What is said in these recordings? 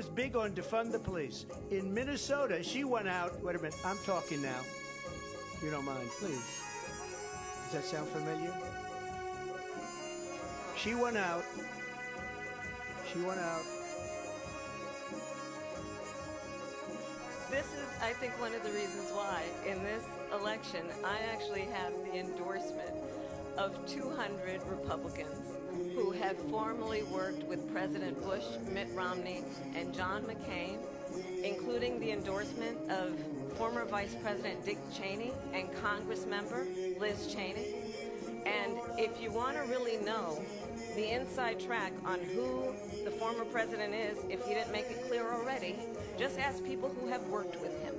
was big on defund the police. In Minnesota, she went out. Wait a minute, I'm talking now. If you don't mind, please. Does that sound familiar? She went out. She went out. This is, I think, one of the reasons why in this election I actually have the endorsement of 200 Republicans who have formerly worked with President Bush, Mitt Romney, and John McCain, including the endorsement of former Vice President Dick Cheney and Congress member Liz Cheney. And if you want to really know the inside track on who the former president is, if he didn't make it clear already, just ask people who have worked with him.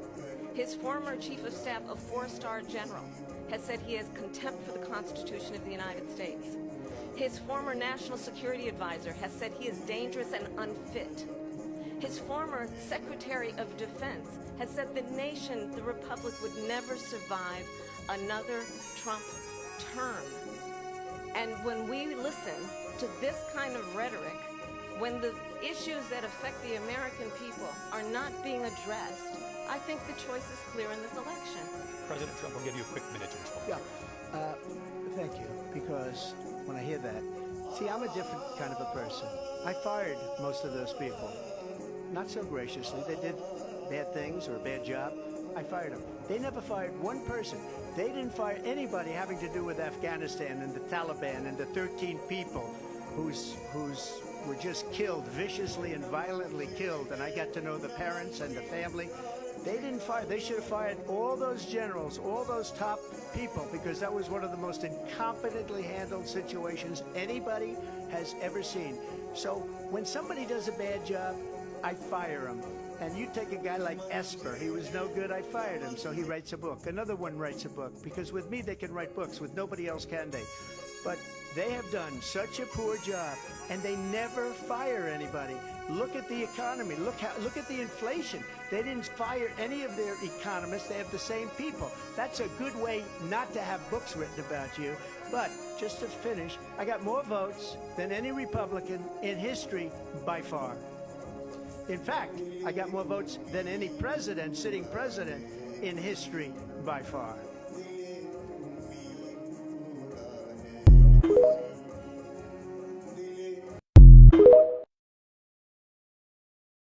His former chief of staff, a four-star general, has said he has contempt for the Constitution of the United States. His former national security advisor has said he is dangerous and unfit. His former Secretary of Defense has said the nation, the Republic, would never survive another Trump term. And when we listen to this kind of rhetoric, when the issues that affect the American people are not being addressed, I think the choice is clear in this election. President Trump will give you a quick minute to respond. Yeah, thank you, because when I hear that, see, I'm a different kind of a person. I fired most of those people. Not so graciously. They did bad things or a bad job. I fired them. They never fired one person. They didn't fire anybody having to do with Afghanistan and the Taliban and the 13 people whose were just killed, viciously and violently killed, and I got to know the parents and the family. They didn't fire. They should have fired all those generals, all those top people, because that was one of the most incompetently handled situations anybody has ever seen. So when somebody does a bad job, I fire him. And you take a guy like Esper, he was no good, I fired him, so he writes a book. Another one writes a book, because with me they can write books, with nobody else can they. But they have done such a poor job, and they never fire anybody. Look at the economy, look at the inflation. They didn't fire any of their economists, they have the same people. That's a good way not to have books written about you. But just to finish, I got more votes than any Republican in history by far. In fact, I got more votes than any president, sitting president, in history by far.